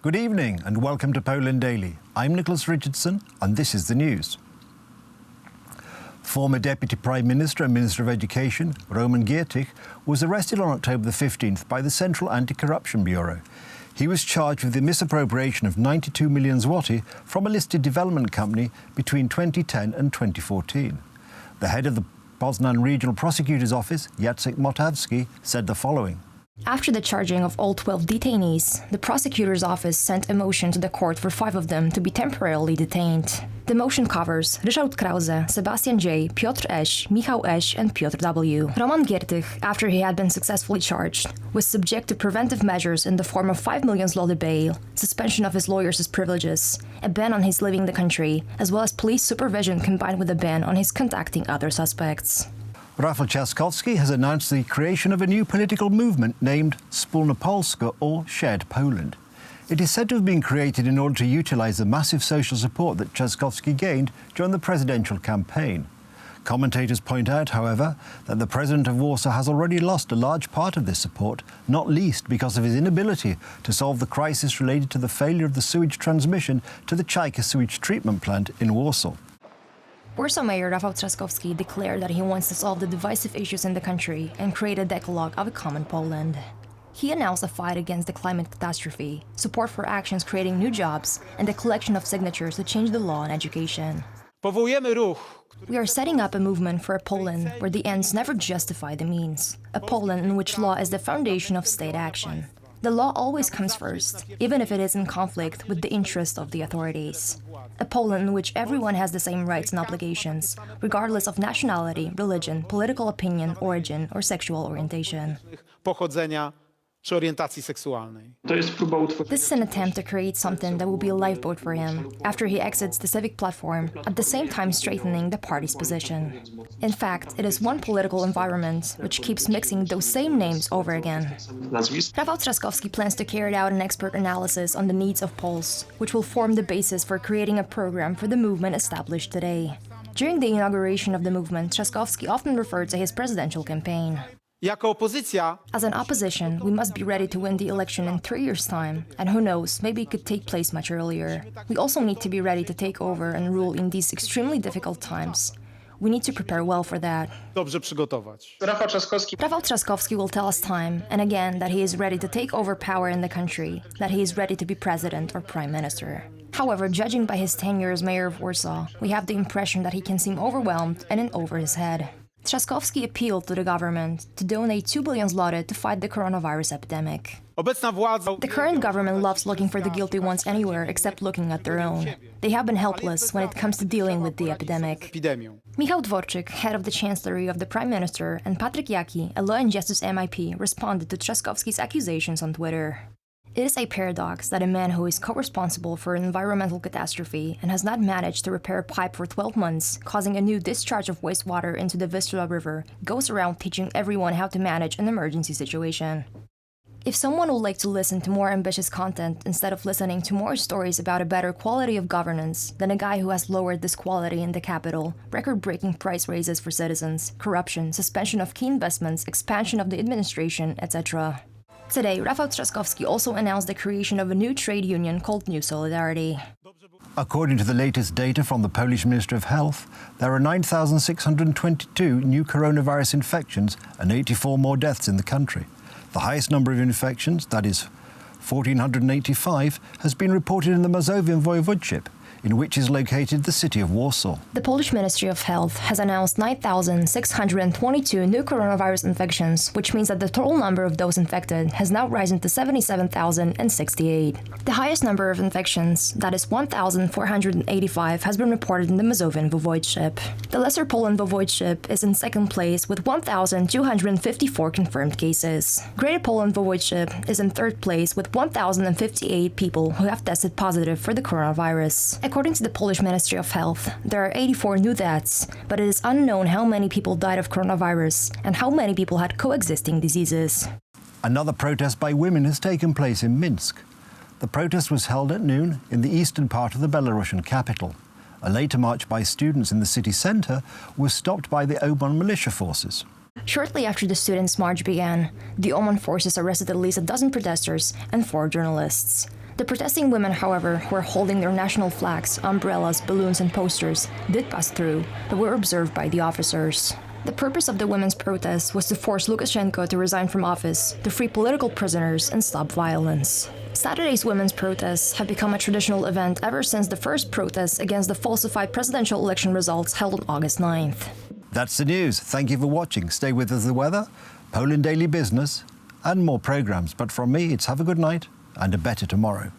Good evening and welcome to Poland Daily. I'm Nicholas Richardson and this is the news. Former Deputy Prime Minister and Minister of Education, Roman Giertych, was arrested on October the 15th by the Central Anti-Corruption Bureau. He was charged with the misappropriation of 92 million zloty from a listed development company between 2010 and 2014. The head of the Poznan Regional Prosecutor's Office, Jacek Motawski, said the following. After the charging of all 12 detainees, the prosecutor's office sent a motion to the court for 5 of them to be temporarily detained. The motion covers Ryszard Krause, Sebastian J., Piotr S., Michał S., and Piotr W. Roman Giertych, after he had been successfully charged, was subject to preventive measures in the form of 5 million zloty bail, suspension of his lawyers' privileges, a ban on his leaving the country, as well as police supervision combined with a ban on his contacting other suspects. Rafał Trzaskowski has announced the creation of a new political movement named Wspólna Polska, or Shared Poland. It is said to have been created in order to utilise the massive social support that Trzaskowski gained during the presidential campaign. Commentators point out, however, that the president of Warsaw has already lost a large part of this support, not least because of his inability to solve the crisis related to the failure of the sewage transmission to the Czajka sewage treatment plant in Warsaw. Warsaw Mayor Rafał Trzaskowski declared that he wants to solve the divisive issues in the country and create a decalogue of a common Poland. He announced a fight against the climate catastrophe, support for actions creating new jobs, and the collection of signatures to change the law on education. We are setting up a movement for a Poland where the ends never justify the means, a Poland in which law is the foundation of state action. The law always comes first, even if it is in conflict with the interest of the authorities. A Poland in which everyone has the same rights and obligations, regardless of nationality, religion, political opinion, origin, or sexual orientation. This is an attempt to create something that will be a lifeboat for him after he exits the civic platform, at the same time strengthening the party's position. In fact, it is one political environment which keeps mixing those same names over again. Rafał Trzaskowski plans to carry out an expert analysis on the needs of Poles, which will form the basis for creating a program for the movement established today. During the inauguration of the movement, Trzaskowski often referred to his presidential campaign. As an opposition, we must be ready to win the election in 3 years' time, and who knows, maybe it could take place much earlier. We also need to be ready to take over and rule in these extremely difficult times. We need to prepare well for that. Rafał Trzaskowski will tell us time and again that he is ready to take over power in the country, that he is ready to be president or prime minister. However, judging by his tenure as mayor of Warsaw, we have the impression that he can seem overwhelmed and in over his head. Trzaskowski appealed to the government to donate 2 billion zloty to fight the coronavirus epidemic. The current government loves looking for the guilty ones anywhere except looking at their own. They have been helpless when it comes to dealing with the epidemic. Michał Dworczyk, head of the Chancellery of the Prime Minister, and Patryk Jaki, a Law and Justice MIP, responded to Trzaskowski's accusations on Twitter. It is a paradox that a man who is co-responsible for an environmental catastrophe and has not managed to repair a pipe for 12 months, causing a new discharge of wastewater into the Vistula River, goes around teaching everyone how to manage an emergency situation. If someone would like to listen to more ambitious content instead of listening to more stories about a better quality of governance than a guy who has lowered this quality in the capital, record-breaking price raises for citizens, corruption, suspension of key investments, expansion of the administration, etc. Today, Rafał Trzaskowski also announced the creation of a new trade union called New Solidarity. According to the latest data from the Polish Ministry of Health, there are 9,622 new coronavirus infections and 84 more deaths in the country. The highest number of infections, that is 1,485, has been reported in the Mazovian Voivodeship, in which is located the city of Warsaw. The Polish Ministry of Health has announced 9,622 new coronavirus infections, which means that the total number of those infected has now risen to 77,068. The highest number of infections, that is 1,485, has been reported in the Mazovian Voivodeship. The Lesser Poland Voivodeship is in second place with 1,254 confirmed cases. Greater Poland Voivodeship is in third place with 1,058 people who have tested positive for the coronavirus. According to the Polish Ministry of Health, there are 84 new deaths, but it is unknown how many people died of coronavirus and how many people had coexisting diseases. Another protest by women has taken place in Minsk. The protest was held at noon in the eastern part of the Belarusian capital. A later march by students in the city centre was stopped by the Oman militia forces. Shortly after the students' march began, the Oman forces arrested at least a dozen protesters and 4 journalists. The protesting women, however, who were holding their national flags, umbrellas, balloons, and posters, did pass through, but were observed by the officers. The purpose of the women's protest was to force Lukashenko to resign from office, to free political prisoners, and stop violence. Saturday's women's protests have become a traditional event ever since the first protests against the falsified presidential election results held on August 9th. That's the news. Thank you for watching. Stay with us, the weather, Poland Daily Business, and more programmes. But from me, it's have a good night and a better tomorrow.